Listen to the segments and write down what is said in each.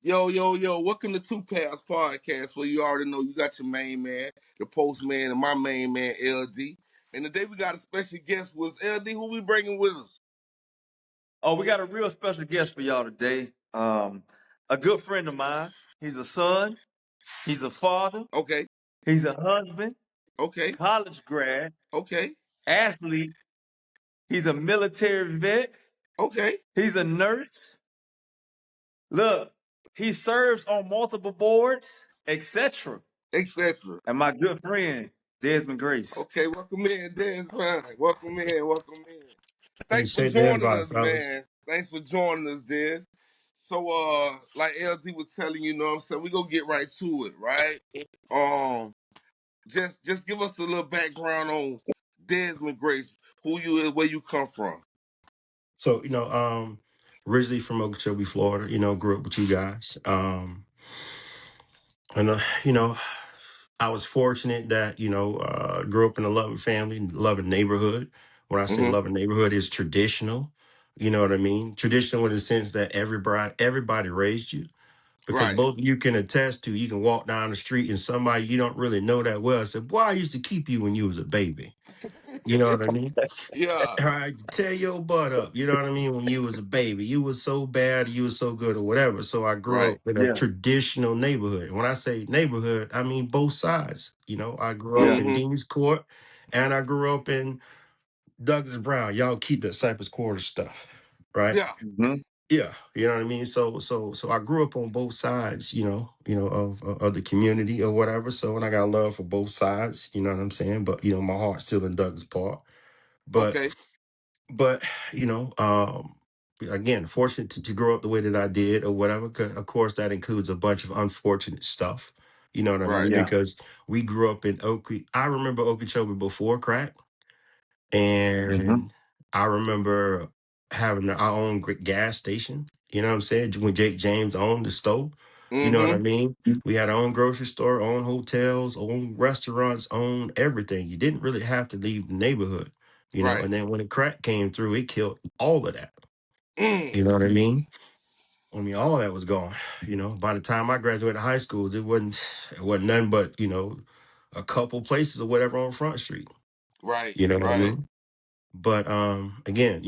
Yo, yo, yo, welcome to Two Paths Podcast, where you already know you got your main man, the postman, and my main man, LD. And today we got a special guest with LD. Who we bringing with us? Oh, we got a real special guest for y'all today. A good friend of mine. He's a son. He's a father. Okay, He's a husband. okay, College grad. okay, Athlete. He's a military vet. okay, He's a nurse. Look, he serves on multiple boards, etc. etc. And my good friend, Desmond Grace. Okay, welcome in, Des. Fine. Welcome in, welcome in. Thanks for Appreciate the joining invite, us, fellas. man. Thanks for joining us, Des. So, like LD was telling you, know what I'm saying, we gonna get right to it, right? Um, just give us a little background on Desmond Grace, who you is, where you come from. So, originally from Okeechobee, Florida, grew up with you guys. And, I was fortunate that, grew up in a loving family, loving neighborhood. When I say Mm-hmm. loving neighborhood is traditional, you know what I mean? Traditional in the sense that everybody raised you. Because Right. both you can attest to, you can walk down the street and somebody you don't really know that well said, boy, I used to keep you when you was a baby. You know what I mean? Yeah. Right, tear your butt up. You know what I mean? When you was a baby, you was so bad, you was so good, or whatever. So I grew Right. up in a Yeah. traditional neighborhood. When I say neighborhood, I mean both sides. I grew up Yeah. in Mm-hmm. Dean's Court, and I grew up in Douglas Brown. Y'all keep that Cypress Quarter stuff, right? Yeah. Mm-hmm. Yeah, you know what I mean. So I grew up on both sides. Of the community or whatever. So when I got love for both sides, you know what I'm saying. But my heart's still in Douglas Park. But Okay. but you know again, fortunate to grow up the way that I did or whatever, 'cause of course that includes a bunch of unfortunate stuff, you know what I mean, Right. Yeah. because we grew up in I remember Okeechobee before crack, Mm-hmm. and I remember having our own gas station, you know what I'm saying, when Jake James owned the store, you know what I Mm-hmm. mean. We had our own grocery store, own hotels, own restaurants, own everything. You didn't really have to leave the neighborhood, Right. and then when the crack came through, it killed all of that. Mm. You know what I mean? I mean, all of that was gone. By the time I graduated high school, it wasn't nothing but, a couple places or whatever on Front Street. Right. You know what I Right. mean? But again,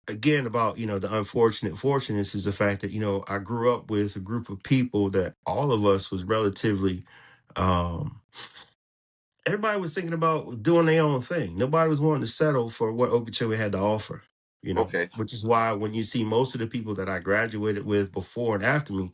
again about, the unfortunate fortunates is the fact that, I grew up with a group of people that all of us was relatively um everybody was thinking about doing their own thing. Nobody was wanting to settle for what Okeechobee had to offer, Okay. which is why when you see most of the people that I graduated with before and after me,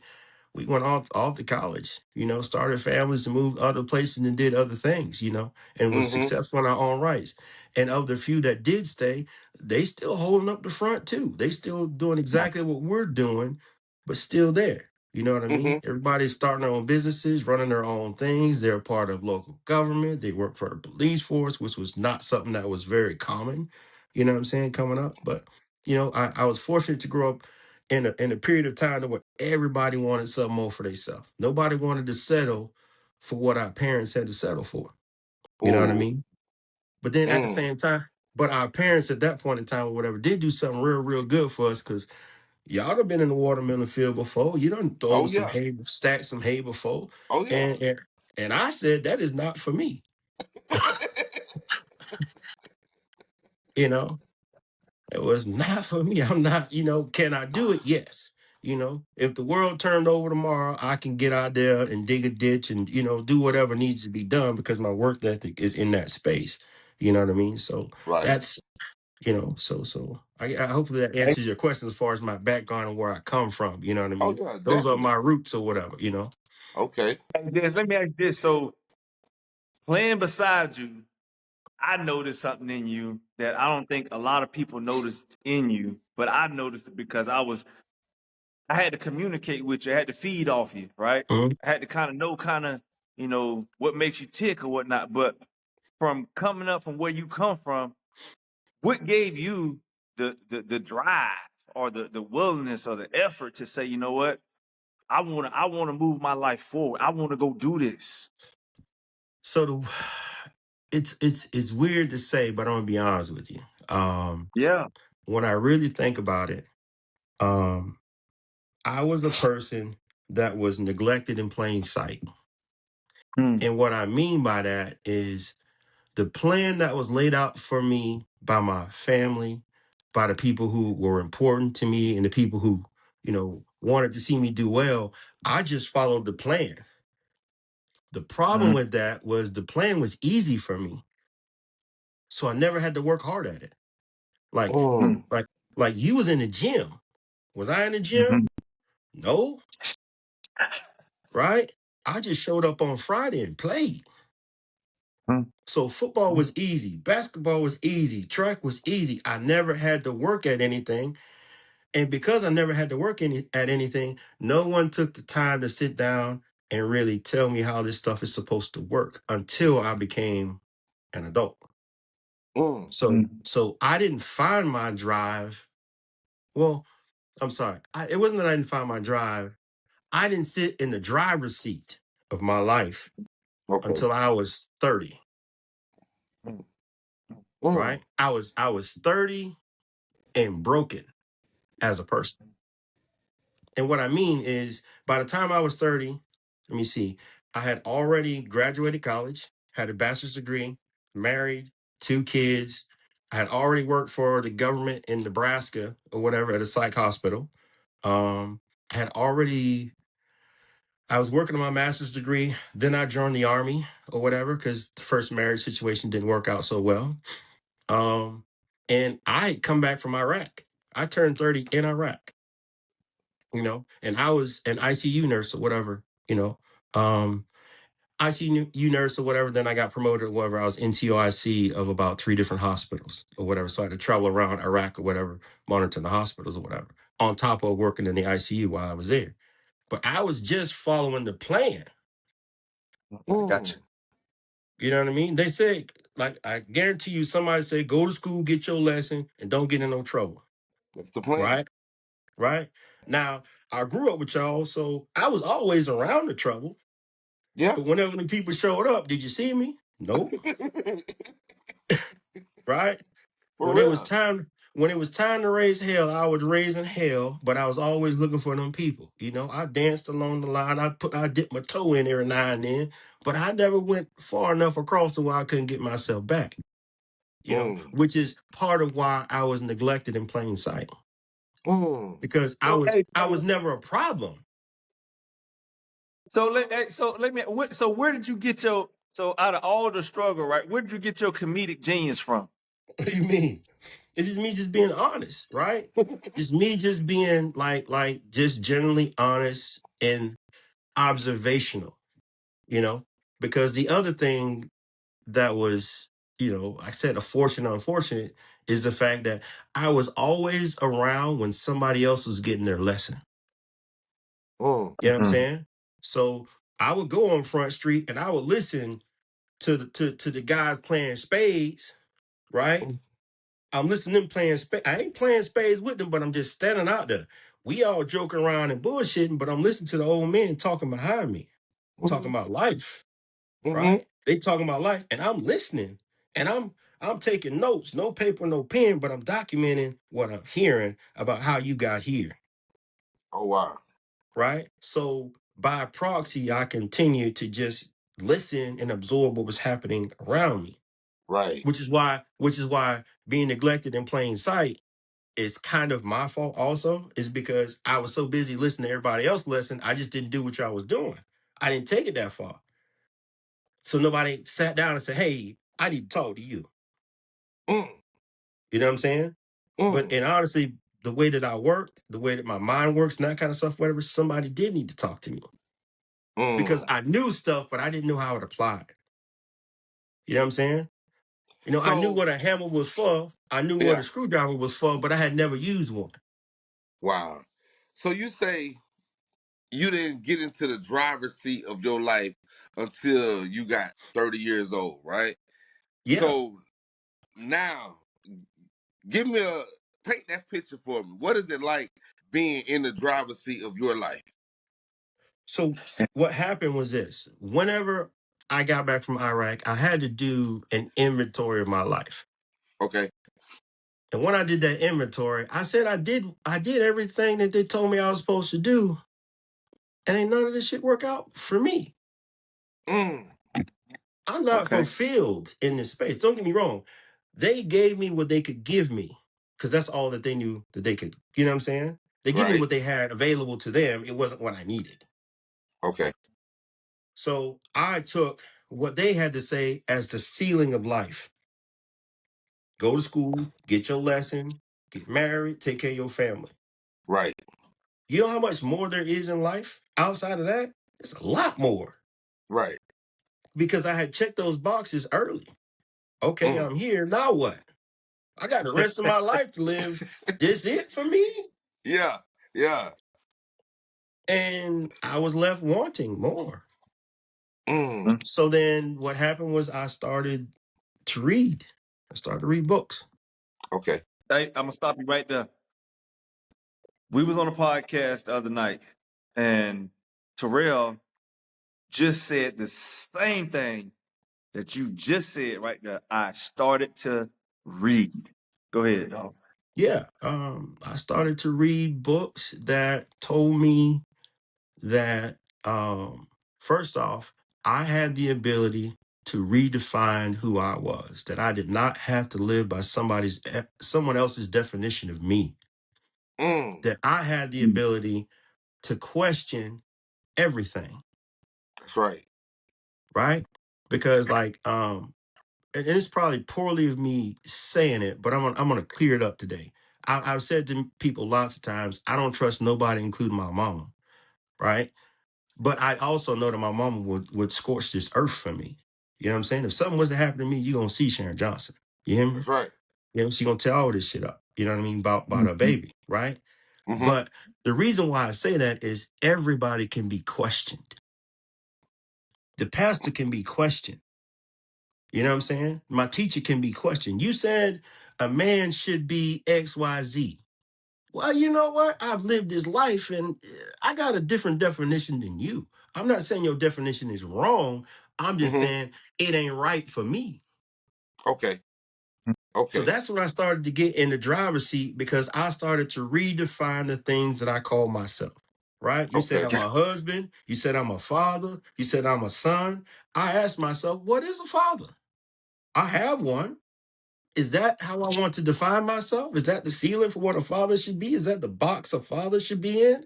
we went off to college, started families and moved other places and did other things, and was Mm-hmm. successful in our own rights. And of the few that did stay, they still holding up the front too. They still doing exactly what we're doing, but still there. You know what I Mm-hmm. mean? Everybody's starting their own businesses, running their own things. They're a part of local government. They work for the police force, which was not something that was very common, you know what I'm saying, coming up. But, I was fortunate to grow up in a period of time where everybody wanted something more for themselves. Nobody wanted to settle for what our parents had to settle for. You know what I Ooh. mean? But then at the Mm. same time, but our parents at that point in time or whatever did do something real, real good for us because y'all have been in the watermelon field before. You done throw Oh some yeah. hay, stack some hay before. Oh yeah. And I said that is not for me. You know, it was not for me. I'm not, can I do it? Yes. If the world turned over tomorrow, I can get out there and dig a ditch and, do whatever needs to be done because my work ethic is in that space. You know what I mean? So Right. that's, so I hopefully that answers your question as far as my background and where I come from. You know what I Oh mean? yeah. Those are my Definitely. roots or whatever. Okay. Hey, Des, let me ask you this. So playing beside you, I noticed something in you that I don't think a lot of people noticed in you, but I noticed it because I had to communicate with you. I had to feed off you, right? Mhm. I had to kind of know, what makes you tick or whatnot. But from coming up from where you come from, what gave you the drive or the willingness or the effort to say, you know what, I wanna move my life forward. I want to go do this. So it's weird to say, but I'm gonna be honest with you. Yeah. When I really think about it, um, I was a person that was neglected in plain sight. Mm, And what I mean by that is the plan that was laid out for me by my family, by the people who were important to me and the people who, wanted to see me do well, I just followed the plan. The problem mm, with that was the plan was easy for me. So I never had to work hard at it. Like, mm, Mm. like, like you was in the gym. Was I in the gym? mhm, No, right? I just showed up on Friday and played. mm, So football was easy, basketball was easy, track was easy. I never had to work at anything. And because I never had to work at anything, no one took the time to sit down and really tell me how this stuff is supposed to work until I became an adult. Mm. So mm, so I didn't find my drive. Well, I'm sorry. It wasn't that I didn't find my drive. I didn't sit in the driver's seat of my life Okay. until I was 30, mm, Mm. right? I was 30 and broken as a person. And what I mean is by the time I was 30, let me see, I had already graduated college, had a bachelor's degree, married, two kids. I had already worked for the government in Nebraska or whatever at a psych hospital. Um, I had already I was working on my master's degree. Then I joined the army or whatever because the first marriage situation didn't work out so well. Um, and I had come back from Iraq. I turned 30 in Iraq, and I was an ICU nurse or whatever, um, ICU nurse or whatever. Then I got promoted or whatever. I was NCOIC of about three different hospitals or whatever. So I had to travel around Iraq or whatever, monitoring the hospitals or whatever, on top of working in the ICU while I was there. But I was just following the plan. I got Mm. you. You know what I mean? They say, like, I guarantee you, somebody say, go to school, get your lesson, and don't get in no trouble. That's the plan. Right? Right? Now, I grew up with y'all, so I was always around the trouble. Yeah. But whenever the people showed up, did you see me? Nope. Right? For When it was real. time, when it was time to raise hell, I was raising hell, but I was always looking for them people. I danced along the line. I dipped my toe in every now and then, but I never went far enough across to where I couldn't get myself back. Mm. Which is part of why I was neglected in plain sight Mm. because I So, was hey, I was never a problem. let me. So, where did you get your? So, out of all the struggle, right? Where did you get your comedic genius from? What do you mean? It's just me just being honest, right? Just me just being like just generally honest and observational, you know? Because the other thing that was, I said a fortunate, unfortunate is the fact that I was always around when somebody else was getting their lesson. Mm. You know what I'm Mm, saying? So I would go on Front Street and I would listen to the guys playing spades, right? Mm. I'm listening to them playing spades. I ain't playing spades with them, but I'm just standing out there. We all joking around and bullshitting, but I'm listening to the old men talking behind me, talking Mm. about life, Mm. right? They talking about life, and I'm listening, and I'm taking notes, no paper, no pen, but I'm documenting what I'm hearing about how you got here, Oh wow. right? So by proxy, I continue to just listen and absorb what was happening around me, Right. which is why being neglected in plain sight is kind of my fault also, is because I was so busy listening to everybody else listen, I just didn't do what y'all was doing. I didn't take it that far. So nobody sat down and said, hey, I need to talk to you. Mm. You know what I'm saying? But Mm. and honestly, the way that I worked, the way that my mind works and that kind of stuff, whatever, somebody did need to talk to me because Mm. I knew stuff, but I didn't know how it applied. You know what I'm saying? I knew So what a hammer was for. I knew what yeah. a screwdriver was for, but I had never used one. Wow. So you say you didn't get into the driver's seat of your life until you got 30 years old, right? Yeah. So now give me a paint that picture for me. What is it like being in the driver's seat of your life? So what happened was this. Whenever I got back from Iraq, I had to do an inventory of my life. Okay. And when I did that inventory, I said I did everything that they told me I was supposed to do, and ain't none of this shit work out for me. Mm. I'm not Okay. fulfilled in this space. Don't get me wrong. They gave me what they could give me because that's all that they knew that they could. You know what I'm saying? They give me Right. what they had available to them. It wasn't what I needed. Okay. So I took what they had to say as the ceiling of life. Go to school, get your lesson, get married, take care of your family. Right. You know how much more there is in life outside of that? It's a lot more Right. because I had checked those boxes early. Okay, Mm. I'm here. Now what? I got the rest of my life to live. This it for me? Yeah. Yeah. And I was left wanting more. Mm. Mm. So then what happened was I started to read. I started to read books. Okay. Hey, I'm gonna stop you right there. We was on a podcast the other night, and Terrell just said the same thing that you just said right there. I started to read. Go ahead, dog. Yeah, I started to read books that told me that first off, I had the ability to redefine who I was, that I did not have to live by someone else's definition of me, Mm. that I had the Mm. ability to question everything, That's right. right? Because like and it's probably poorly of me saying it, but I'm gonna clear it up today. I've said to people lots of times, I don't trust nobody, including my mama, right? But I also know that my mama would scorch this earth for me. You know what I'm saying? If something was to happen to me, you're gonna see Sharon Johnson. You hear me? That's right. You know, she gonna tell all this shit up. You know what I mean? About her Mhm. baby, right? Mm-hmm. But the reason why I say that is everybody can be questioned. The pastor can be questioned. You know what I'm saying? My teacher can be questioned. You said a man should be XYZ. Well, you know what? I've lived this life and I got a different definition than you. I'm not saying your definition is wrong. I'm just Mm-hmm. saying it ain't right for me. Okay. So Okay. that's when I started to get in the driver's seat because I started to redefine the things that I call myself. Right? You said Okay. I'm a husband. You said I'm a father. You said I'm a son. I asked myself, what is a father? I have one. Is that how I want to define myself? Is that the ceiling for what a father should be? Is that the box a father should be in?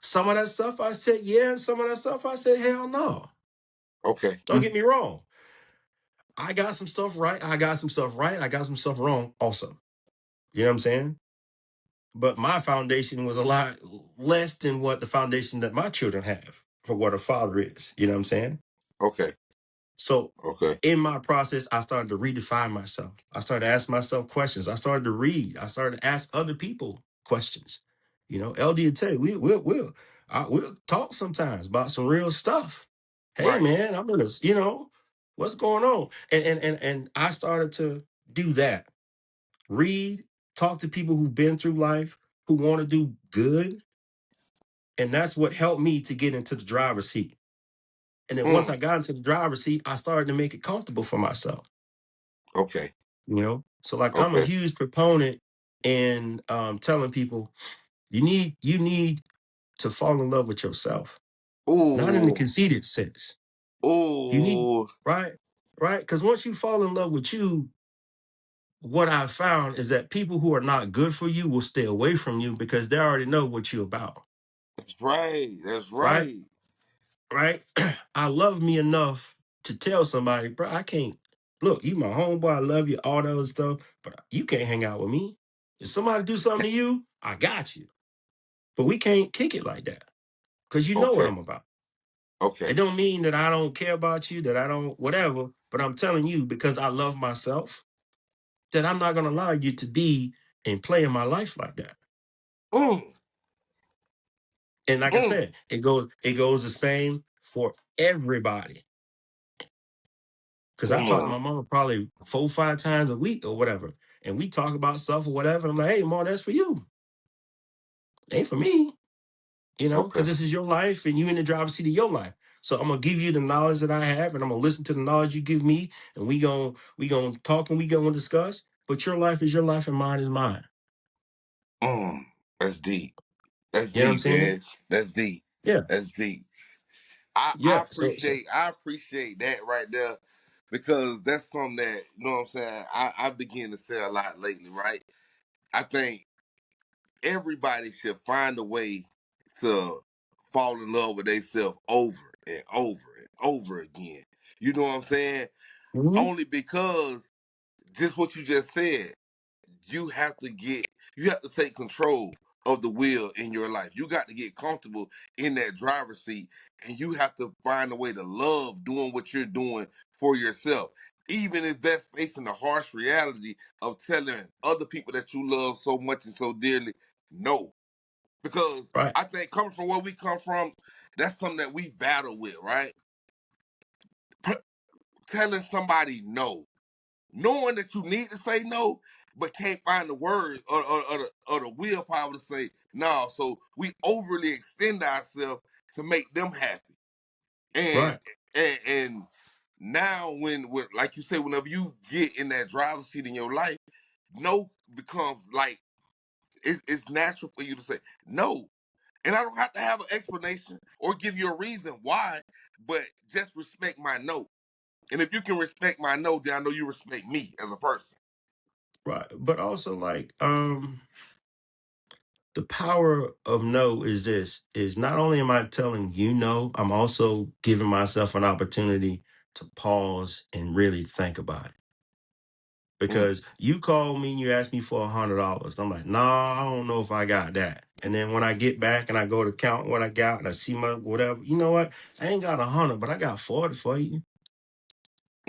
Some of that stuff I said, yeah, and some of that stuff I said, hell no. Okay. Don't get me wrong. I got some stuff right. I got some stuff right. I got some stuff wrong also. You know what I'm saying? But my foundation was a lot less than what the foundation that my children have for what a father is. You know what I'm saying? Okay. So Okay. in my process, I started to redefine myself. I started to ask myself questions. I started to read. I started to ask other people questions. You know, LD will tell you, we'll talk sometimes about some real stuff. Hey Right. man, I'm gonna, what's going on? And I started to do that. Read, talk to people who've been through life, who want to do good. And that's what helped me to get into the driver's seat. And then once Mm. I got into the driver's seat, I started to make it comfortable for myself. Okay. So like I'm a Okay. huge proponent in telling people you need to fall in love with yourself, not in the Ooh. conceited sense. You need Ooh. right, because once you fall in love with you, what I've found is that people who are not good for you will stay away from you because they already know what you're about. That's right. That's Right, right. right. I love me enough to tell somebody, bro, I can't. Look, you my homeboy, I love you, all that other stuff, but you can't hang out with me. If somebody do something to you, I got you. But we can't kick it like that because you know what Okay. I'm about. It Okay. don't mean that I don't care about you, that I don't whatever, but I'm telling you because I love myself that I'm not going to allow you to be and play in my life like that. Mm. And like I Mm. said, it goes the same for everybody. Because I talk to Mm. my mama probably 4 or 5 times a week or whatever, and we talk about stuff or whatever. I'm like, hey, mom, that's for you. It ain't for me. Because Okay. this is your life and you in the driver's seat of your life. So I'm gonna give you the knowledge that I have, and I'm gonna listen to the knowledge you give me, and we gonna talk and we gonna discuss. but your life is your life and mine is mine. Mm, that's deep. That's You know what I'm deep, saying? man. That's deep. Yeah. That's deep. I, Yeah. I appreciate I appreciate that right there because that's something that you know what I'm saying. I begin to say a lot lately, right? I think everybody should find a way to fall in love with themselves over and over and over again. You know what I'm saying? Mhm. Only because just what you just said, you have to you have to take control of the wheel in your life. You got to get comfortable in that driver's seat and you have to find a way to love doing what you're doing for yourself. Even if that's facing the harsh reality of telling other people that you love so much and so dearly, no. Because Right. I think coming from where we come from, that's something that we battle with, right? Telling somebody no, knowing that you need to say no, but can't find the words or the willpower to say no. So we overly extend ourselves to make them happy. And Right. and now when like you said, whenever you get in that driver's seat in your life, no becomes like it's natural for you to say no. And I don't have to have an explanation or give you a reason why, but just respect my no. And if you can respect my no, then I know you respect me as a person. Right. But also like the power of no is this is not only am I telling you no, I'm also giving myself an opportunity to pause and really think about it. Mm, Because you called me and you asked me for $100. I'm like, nah, I don't know if I got that. And then when I get back and I go to count what I got and I see my whatever, you know what? I ain't got 100, but I got 40 for you.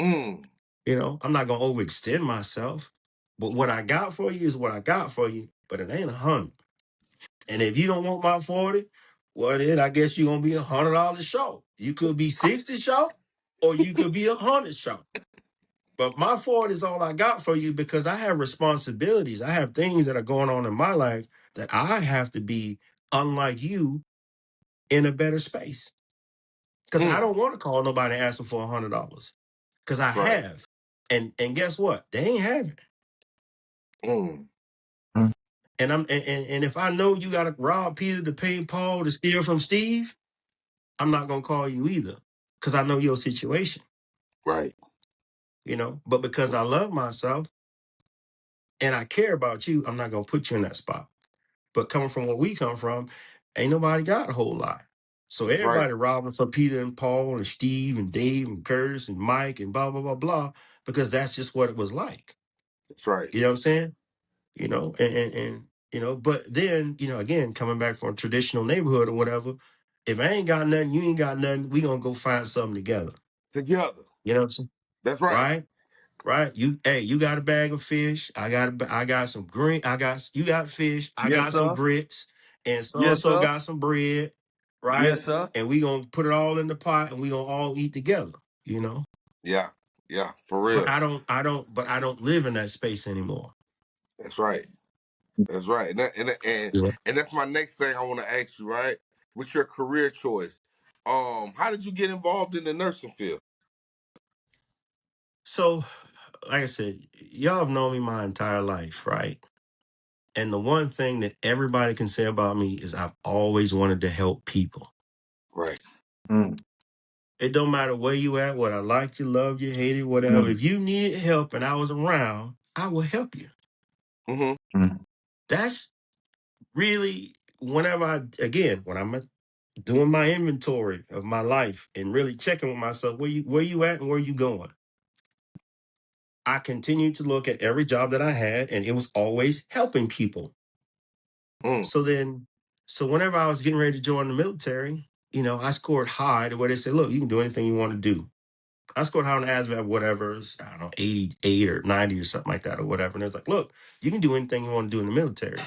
mm, You know, I'm not gonna overextend myself. But what I got for you is what I got for you, but it ain't 100. And if you don't want my 40, well then I guess you're gonna be $100 short. You could be 60 short, or you could be 100 short. But my 40 is all I got for you because I have responsibilities. I have things that are going on in my life that I have to be unlike you in a better space. Because I mm. don't want to call nobody asking for $100. Because I Right. have. And guess what? They ain't have it. Mm, And if I know you gotta rob Peter to pay Paul to steal from Steve, I'm not gonna call you either. Because I know your situation, right. you know. But because I love myself and I care about you, I'm not gonna put you in that spot. But coming from where we come from, ain't nobody got a whole lot. So That's right. everybody robbing for Peter and Paul and Steve and Dave and Curtis and Mike and blah, blah, blah, blah, because that's just what it was like. That's right. You know what I'm saying? You know, and you know, but then, you know, again, coming back from a traditional neighborhood or whatever, if I ain't got nothing, you ain't got nothing, we gonna go find something together. Together. You know what I'm saying? That's right. Right? Right? You got a bag of fish. I got some green. You got fish. I Yes, got some sir. grits, and so and Yes, so sir. got some bread. Right? Yes, sir. And we gonna put it all in the pot, and we gonna all eat together. You know. Yeah. Yeah. For But real. I don't live in that space anymore. That's right. That's right. Yeah. And that's my next thing I want to ask you, right? With your career choice. How did you get involved in the nursing field? So, like I said, y'all have known me my entire life, right? And the one thing that everybody can say about me is I've always wanted to help people. Right. Mm, It don't matter where you at, what I like you, love you, hate it, whatever. mm, If you needed help and I was around, I will help you. Mm-hmm. mm. That's really when I'm doing my inventory of my life and really checking with myself, where you at and where you going. I continued to look at every job that I had, and it was always helping people. Mm. So then, so whenever I was getting ready to join the military, you know, I scored high to where they said, look, you can do anything you want to do. I scored high on the ASVAB, whatever, I don't know, 88 or 90 or something like that or whatever. And it's like, look, you can do anything you want to do in the military.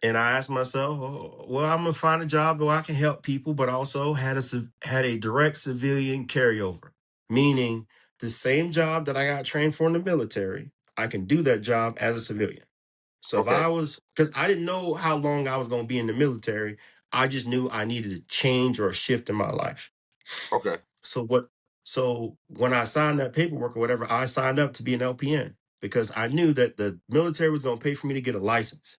And I asked myself, oh, well, I'm gonna find a job where I can help people, but also had a direct civilian carryover, meaning the same job that I got trained for in the military, I can do that job as a civilian. So if Okay. I was, because I didn't know how long I was gonna be in the military, I just knew I needed a change or a shift in my life. Okay. So what? So when I signed that paperwork or whatever, I signed up to be an LPN because I knew that the military was going to pay for me to get a license,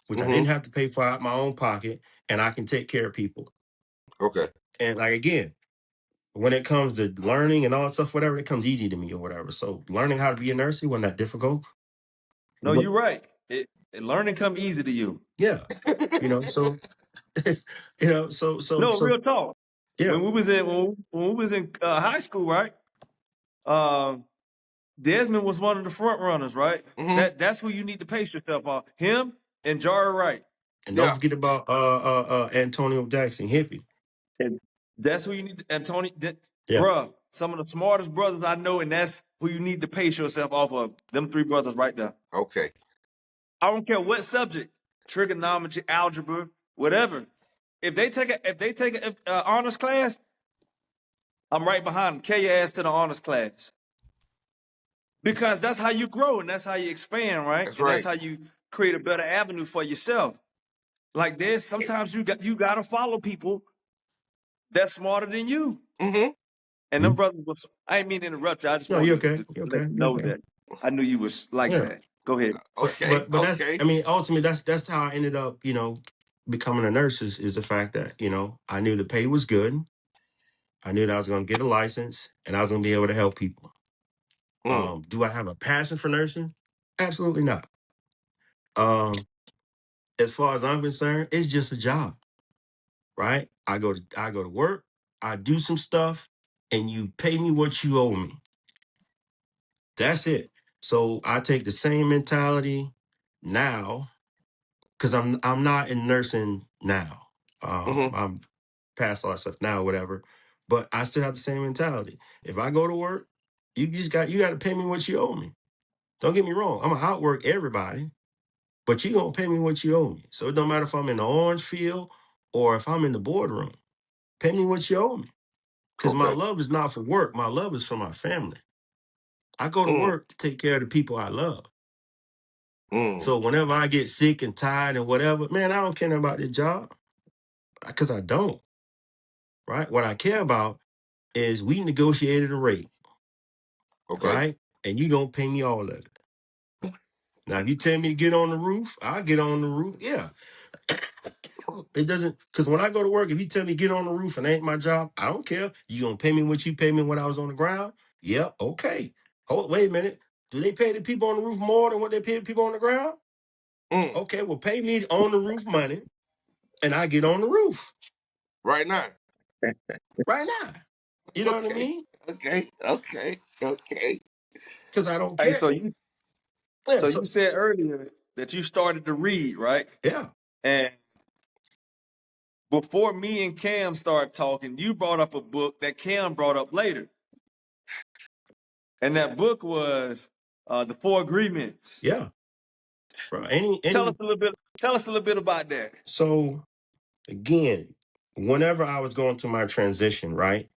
which I Mm-hmm. didn't have to pay for out my own pocket, and I can take care of people. Okay. And like again, when it comes to learning and all that stuff, whatever, it comes easy to me or whatever. So learning how to be a nurse, it wasn't that difficult. No, But you're right. Learning come easy to you. yeah, so No, real talk. yeah, When we was in high school, right? Um, Desmond was one of the front runners, right? Mm-hmm. That's who you need to pace yourself on. Him and Jari Wright. and don't Yeah. forget about Antonio Jackson, hippie. And that's who you need to, and Tony, Yeah, bruh, some of the smartest brothers I know, and that's who you need to pace yourself off of. Them three brothers right there. Okay. I don't care what subject, trigonometry, algebra, whatever. If they take a honors class, I'm right behind them. Carry your ass to the honors class because that's how you grow and that's how you expand, right? That's And that's right. how you create a better avenue for yourself. Like there's sometimes you gotta follow people that's smarter than you. Mm-hmm. And them brothers was, I didn't mean to interrupt you. I just no, you're wanted okay, to you're let okay, you you're know okay. that I knew you was like Yeah, that. Go ahead. Okay. but that's, Okay. I mean, ultimately, that's how I ended up, becoming a nurse is the fact that I knew the pay was good. I knew that I was going to get a license and I was going to be able to help people. Mm. Do I have a passion for nursing? Absolutely not. Um, as far as I'm concerned, it's just a job, right? I go to work, I do some stuff, and you pay me what you owe me. That's it. So I take the same mentality now because I'm not in nursing now. Mm-hmm. I'm past all that stuff now, whatever. But I still have the same mentality. If I go to work, you got to pay me what you owe me. Don't get me wrong. I'm gonna outwork everybody, but you gonna pay me what you owe me. So it don't matter if I'm in the orange field or if I'm in the boardroom. Pay me what you owe me. Because my Okay. love is not for work. My love is for my family. I go to Mm. work to take care of the people I love. Mm. So whenever I get sick and tired and whatever, man, I don't care about the job because I don't. Right? What I care about is we negotiated a rate, Okay. right? And you gonna pay me all of it. Now, if you tell me to get on the roof, I'll get on the roof. Yeah. It doesn't, because when I go to work, if you tell me get on the roof and it ain't my job, I don't care. You gonna pay me what you pay me when I was on the ground? Yeah, okay. Hold, wait a minute. Do they pay the people on the roof more than what they pay the people on the ground? Mm. Okay, well, pay me on the roof money and I get on the roof Right now. right now. You know what I Okay. mean? Okay. Okay. Okay. Because I don't Hey, care. Yeah, so so you said earlier that you started to read, right? yeah, And before me and Cam started talking, you brought up a book that Cam brought up later, and that book was the Four Agreements. yeah. Bro, any Tell us any a little bit. Tell us a little bit about that. so again, whenever I was going through my transition, right?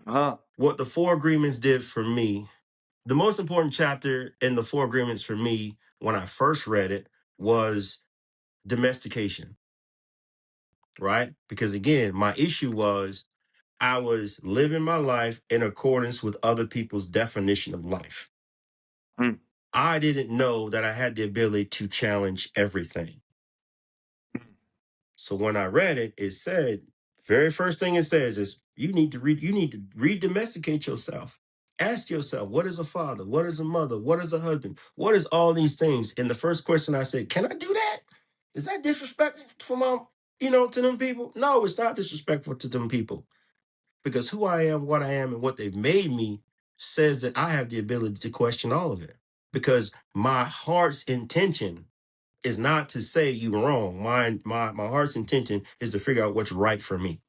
Huh? What the four agreements did for me, the most important chapter in the four agreements for me when I first read it was domestication, right? Because again, my issue was I was living my life in accordance with other people's definition of life. Mm. I didn't know that I had the ability to challenge everything. So when I read it, it said, very first thing it says is you need to redomesticate yourself. Ask yourself, what is a father? What is a mother? What is a husband? What is all these things? And the first question I said, can I do that? Is that disrespectful for my, to them people? No, it's not disrespectful to them people because who I am, what I am, and what they've made me says that I have the ability to question all of it because my heart's intention is not to say you're wrong. My heart's intention is to figure out what's right for me.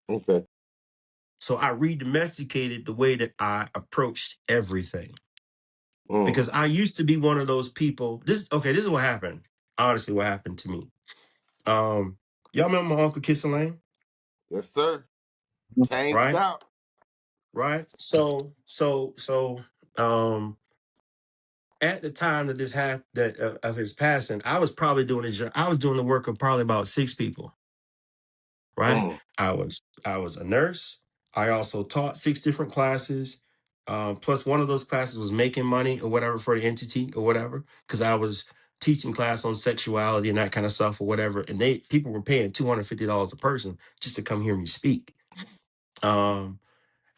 Okay. So I redomesticated the way that I approached everything. Mm. Because I used to be one of those people. This is what happened. Honestly, what happened to me. Y'all remember my Uncle Kissing Lane? Yes, sir. Can't Right? stop. Right? So at the time that this happened, that of his passing, I was probably I was doing the work of probably about 6 people. Right? Mm. I was a nurse. I also taught 6 different classes. Plus, one of those classes was making money or whatever for the entity or whatever, because I was teaching class on sexuality and that kind of stuff or whatever. And people were paying $250 a person just to come hear me speak.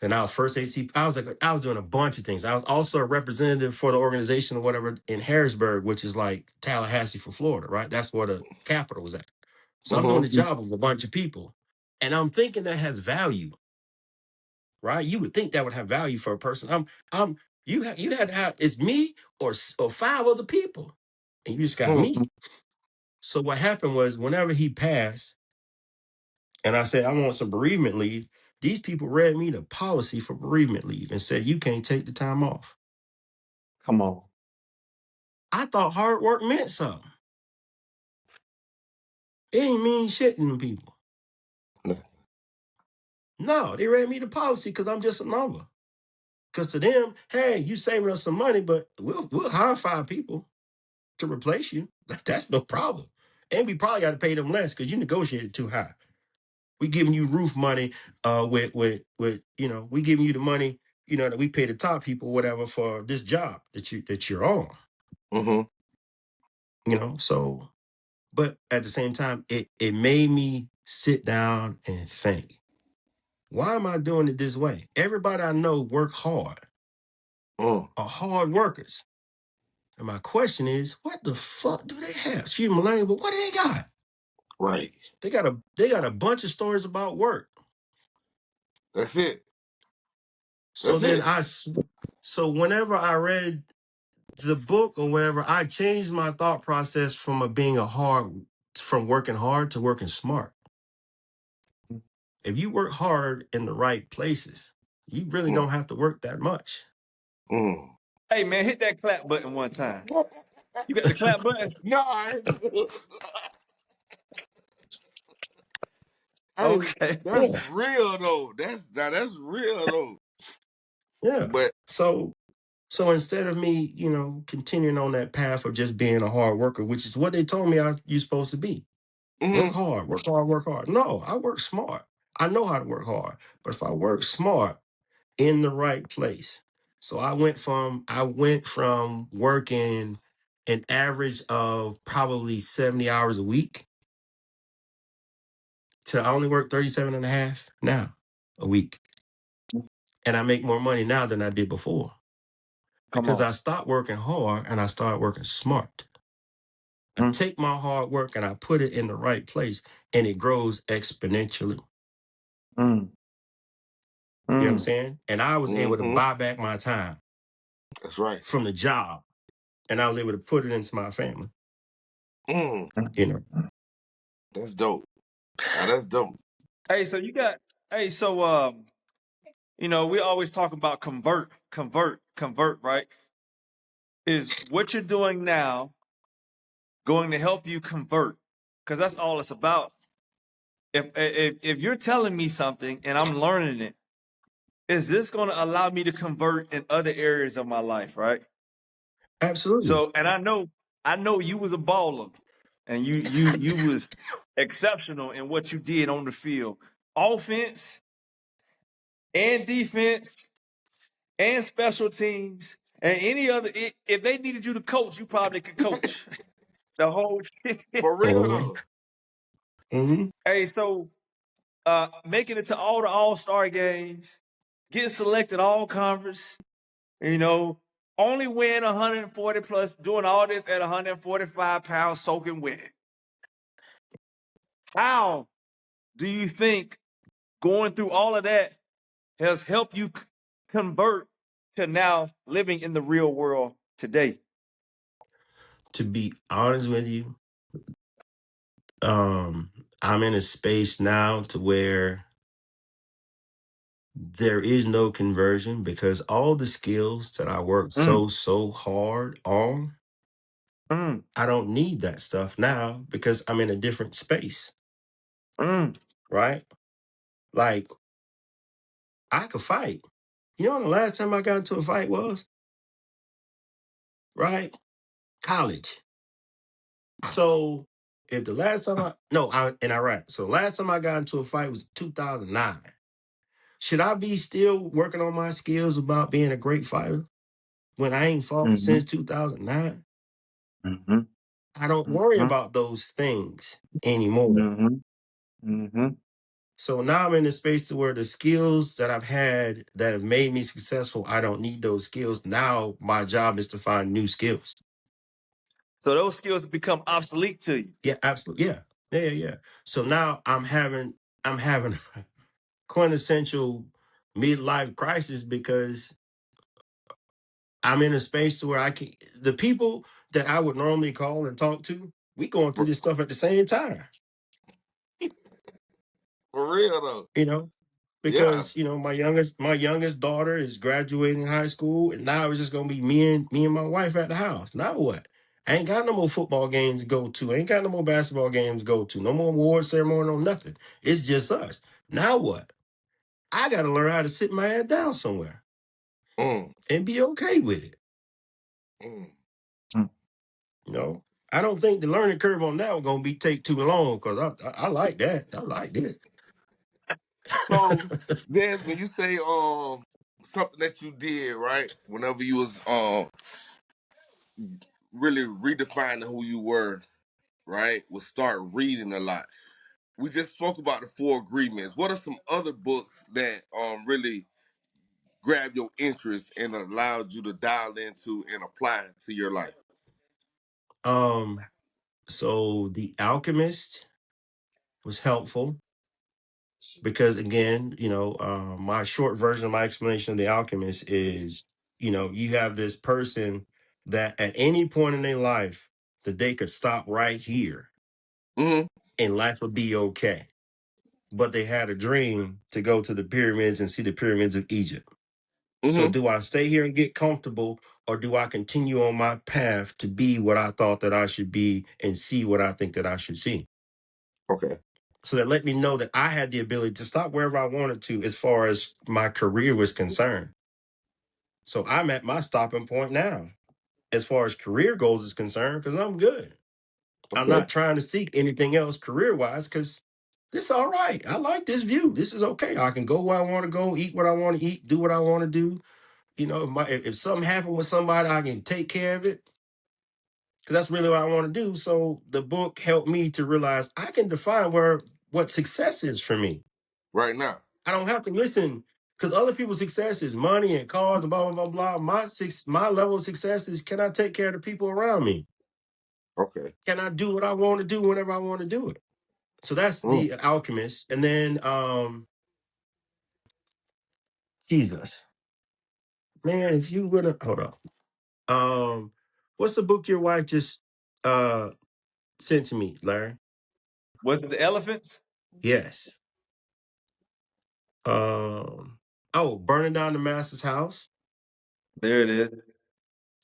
And I was first AT. I was doing a bunch of things. I was also a representative for the organization or whatever in Harrisburg, which is like Tallahassee for Florida, right? That's where the capital was at. So I'm doing the Mm-hmm. job of a bunch of people, and I'm thinking that has value, right? You would think that would have value for a person. You had to have it's me or five other people, and you just got me. So what happened was whenever he passed, and I said I want some bereavement leave, these people read me the policy for bereavement leave and said you can't take the time off. Come on. I thought hard work meant something. It ain't mean shit to them people. No, they read me the policy because I'm just a number. Because to them, hey, you saving us some money, but we'll hire 5 people to replace you. That's no problem. And we probably got to pay them less because you negotiated too high. We giving you roof money with we giving you the money, that we pay the top people, whatever, for this job that you're on. Mm-hmm. So but at the same time, it made me sit down and think, why am I doing it this way? Everybody I know work hard, Mm. are hard workers. And my question is, what the fuck do they have? Excuse my language, but what do they got? Right. They got a bunch of stories about work. That's it. So That's then it. so whenever I read the book or whatever, I changed my thought process from from working hard to working smart. If you work hard in the right places, you really Mm. don't have to work that much. Mm. Hey man, hit that clap button one time. You got the clap button? No, hey, Okay. that's Yeah, real though. That's real though. yeah. But So instead of me, continuing on that path of just being a hard worker, which is what they told me you're supposed to be. Work mm-hmm. hard, work hard, work hard. No, I work smart. I know how to work hard. But if I work smart in the right place. So I went from working an average of probably 70 hours a week to I only work 37 and a half now a week. And I make more money now than I did before Come because on. I stopped working hard and I started working smart. I Mm, take my hard work and I put it in the right place and it grows exponentially. mm, You know what I'm mm. saying? And I was able to Mm-hmm. buy back my time That's right. from the job and I was able to put it into my family, Mm. you know. That's dope. Now that's dope. Hey, so you got hey, so we always talk about convert, right? Is what you're doing now going to help you convert? Because that's all it's about. If you're telling me something and I'm learning it, is this going to allow me to convert in other areas of my life, right? Absolutely. So, and I know you was a baller, and you was exceptional in what you did on the field, offense and defense and special teams and any other. If they needed you to coach, you probably could coach the whole shit. For real Mm-hmm. though. Mm-hmm. Hey, so making it to all the All-Star games, getting selected all conference, you know, only win 140 plus, doing all this at 145 pounds soaking wet. How do you think going through all of that has helped you convert to now living in the real world today? To be honest with you, I'm in a space now to where there is no conversion because all the skills that I worked Mm, so hard on, mm, I don't need that stuff now because I'm in a different space, mm. right? Like I could fight. You know when the last time I got into a fight was? Right? College. So if the last time I no, I in Iraq. So the last time I got into a fight was 2009. should I be still working on my skills about being a great fighter when I ain't fought Mm-hmm. since 2009? Mm-hmm. I don't worry Mm-hmm. about those things anymore. Mm-hmm. Mm-hmm. So now I'm in a space to where the skills that I've had that have made me successful, I don't need those skills. Now my job is to find new skills. So those skills become obsolete to you. Yeah, absolutely. Yeah. Yeah. So now I'm having a quintessential midlife crisis because I'm in a space to where the people that I would normally call and talk to, we going through this stuff at the same time, For real though. you know, Yeah. because my youngest daughter is graduating high school, and now it's just gonna be me and my wife at the house. Now what? I ain't got no more football games to go to. I ain't got no more basketball games to go to. No more award ceremony, no nothing. It's just us. Now what? I got to learn how to sit my head down somewhere Mm, and be okay with it. mm. Mm. You know, I don't think the learning curve on that was gonna be take too long because I like that. I like it. So then when you say something that you did, right, whenever you was really redefining who you were, right, was start reading a lot. We just spoke about the four agreements. What are some other books that really grabbed your interest and allowed you to dial into and apply to your life? um, so The Alchemist was helpful because again, my short version of my explanation of The Alchemist is, you have this person that at any point in their life that they could stop right here Mm-hmm. and life would be okay. But they had a dream to go to the pyramids and see the pyramids of Egypt. So Mm-hmm. do I stay here and get comfortable, or do I continue on my path to be what I thought that I should be and see what I think that I should see? Okay. So that let me know that I had the ability to stop wherever I wanted to as far as my career was concerned. So I'm at my stopping point now as far as career goals is concerned because I'm good. I'm Okay. not trying to seek anything else career wise because this all right. I like this view. This is okay. I can go where I want to go, eat what I want to eat, do what I want to do. If something happened with somebody, I can take care of it because that's really what I want to do. So the book helped me to realize I can define what success is for me. Right now. I don't have to listen because other people's success is money and cars and blah blah blah blah. My level of success is, can I take care of the people around me? Okay. Can I do what I want to do whenever I want to do it? So that's Mm. The Alchemist, and then Jesus, man, if you would have hold up, what's the book your wife just uh sent to me, Larry? Was it the elephants? Yes. Um. Oh, Burning Down the Master's House. There it is.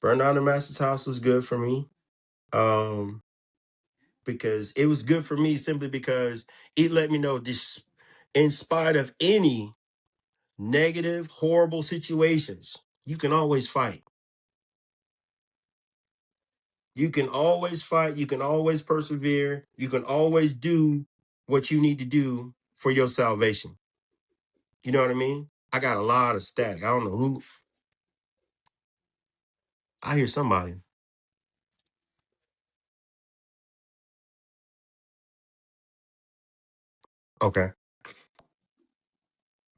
Burning Down the Master's House was good for me. Um, because it was good for me simply because it let me know this, in spite of any negative, horrible situations, you can always fight. You can always fight. You can always persevere. You can always do what you need to do for your salvation. You know what I mean? I got a lot of static. I don't know who. I hear somebody. Okay.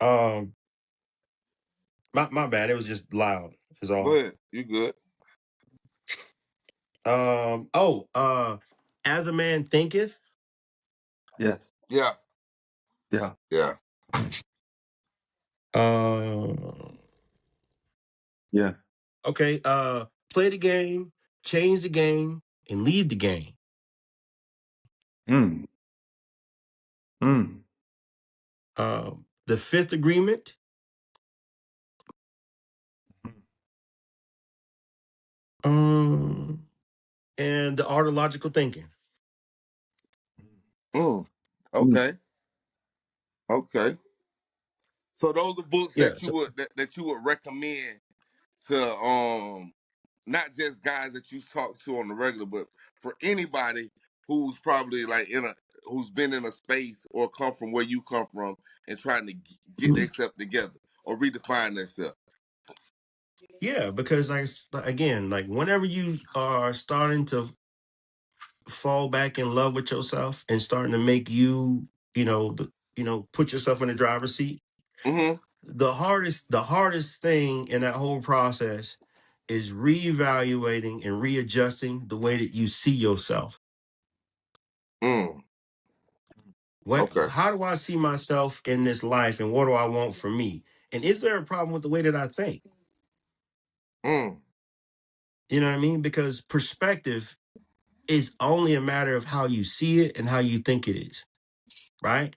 Um, my bad. It was just loud. Is Go all. ahead. You good? Oh, as a man thinketh. Yes. Yeah. Yeah. Yeah. Um, Yeah. okay. Play the game, change the game, and leave the game. Mm. Mm. The Fifth Agreement. Um, and The Art of Logical Thinking. Mm. Mm. Okay. Okay. So those are books Yeah. that So, that you would recommend to not just guys that you talk to on the regular, but for anybody who's probably like in a who's been in a space or come from where you come from and trying to get themselves together or redefine themselves. Yeah, because again, like whenever you are starting to fall back in love with yourself and starting to make you, put yourself in the driver's seat, Mm-hmm. the hardest thing in that whole process is reevaluating and readjusting the way that you see yourself. Mm. What Okay. how do I see myself in this life and what do I want for me? And is there a problem with the way that I think? Mm. You know what I mean? Because perspective is only a matter of how you see it and how you think it is, right?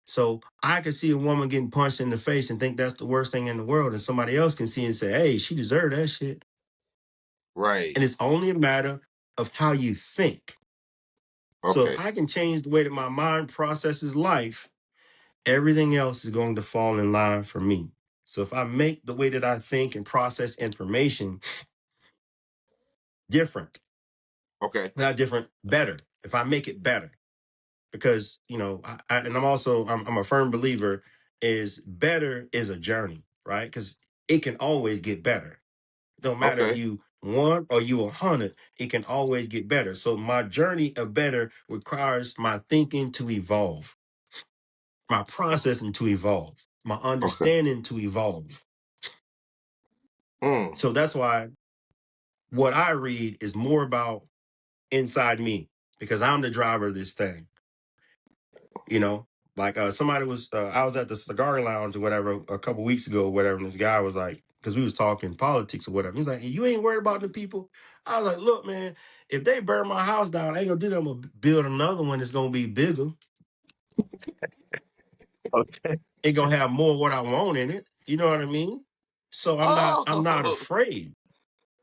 So I can see a woman getting punched in the face and think that's the worst thing in the world, and somebody else can see and say, "Hey, she deserved that shit." Right. And it's only a matter of how you think. So if Okay. I can change the way that my mind processes life, everything else is going to fall in line for me. So if I make the way that I think and process information different, Okay. not different, better. If I make it better, because and I'm a firm believer is better is a journey, right? Because it can always get better. Don't matter if Okay. you 1 or you 100, it can always get better. So my journey of better requires my thinking to evolve, my processing to evolve, my Okay. understanding to evolve. Mm. So that's why what I read is more about inside me because I'm the driver of this thing. You know, like somebody was, I was at the cigar lounge or whatever a couple weeks ago or whatever, and this guy was like, because we was talking politics or whatever. He's like, "Hey, you ain't worried about the people?" I was like, "Look, man, if they burn my house down, I ain't gonna do that. I'm gonna build another one that's gonna be bigger. Okay. It gonna have more of what I want in it. You know what I mean? So I'm not Oh, afraid.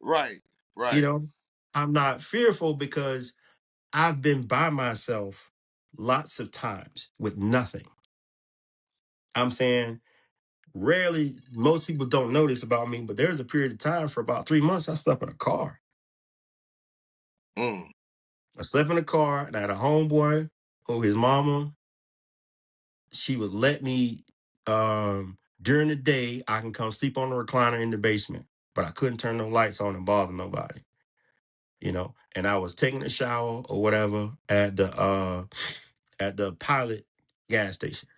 right. You Right. know, I'm not fearful because I've been by myself lots of times with nothing. I'm saying rarely, most people don't know this about me, but there's a period of time for about 3 months I slept in a car. Mm. I slept in a car and I had a homeboy who his mama, she would let me during the day, I can come sleep on the recliner in the basement, but I couldn't turn no lights on and bother nobody, And I was taking a shower or whatever at the pilot gas station.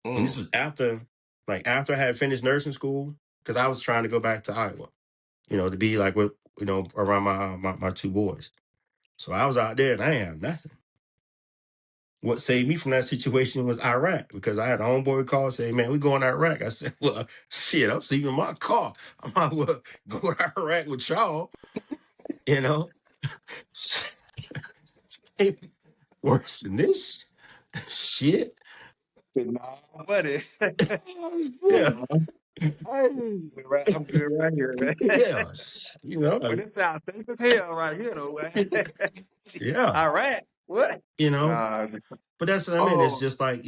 And this Mm. was after I had finished nursing school, because I was trying to go back to Iowa, to be like with, around my two boys. So I was out there and I ain't have nothing. What saved me from that situation was Iraq, because I had a homeboy call and say, "Man, we going to Iraq." I said, "Well, shit, I'm sleeping in my car. I might well go to Iraq with y'all, you know." Worse than this shit. Nah, buddy. Yeah. Nah, I'm good right here, man. Yeah. But it sounds safe as hell right here, though, man. Yeah. All right. What? You know, Nah. but that's what I mean. It's Oh. just like,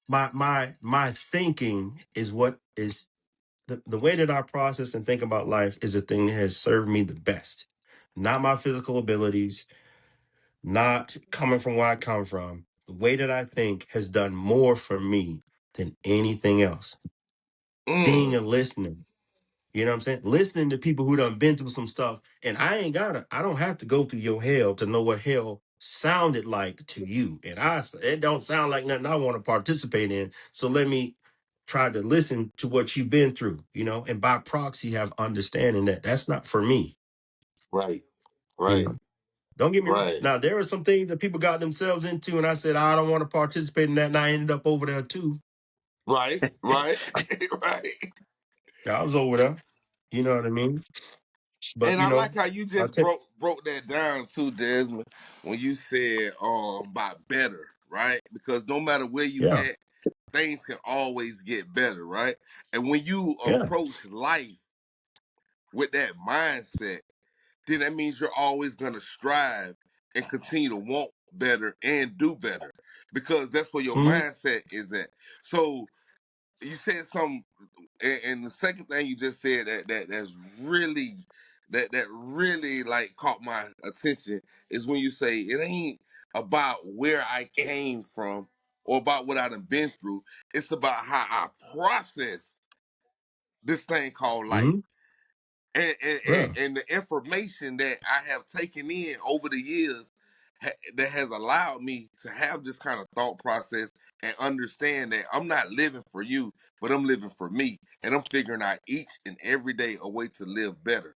my thinking is what is the way that I process and think about life is the thing that has served me the best. Not my physical abilities, not coming from where I come from. The way that I think has done more for me than anything else. Being Mm. a listener, you know what I'm saying? Listening to people who done been through some stuff. And I don't have to go through your hell to know what hell sounded like to you. And it don't sound like nothing I want to participate in. So let me try to listen to what you've been through, and by proxy have understanding that that's not for me, Right. you Right. know. Don't get me wrong. Right. Now there are some things that people got themselves into, and I said I don't want to participate in that, and I ended up over there too. Right. Right. right. I was over there. You know what I mean? But And I like how you I just take broke that down too, Desmond, when you said about better, right? Because no matter where you yeah, at, things can always get better, right? And when you yeah. approach life with that mindset, then that means you're always gonna strive and continue to want better and do better. Because that's where your Mhm. mindset is at. So you said something, and the second thing you just said that's really that really like caught my attention is when you say it ain't about where I came from or about what I done been through. It's about how I process this thing called life. Mm-hmm. And Bruh. and the information that I have taken in over the years that has allowed me to have this kind of thought process and understand that I'm not living for you, but I'm living for me, and I'm figuring out each and every day a way to live better,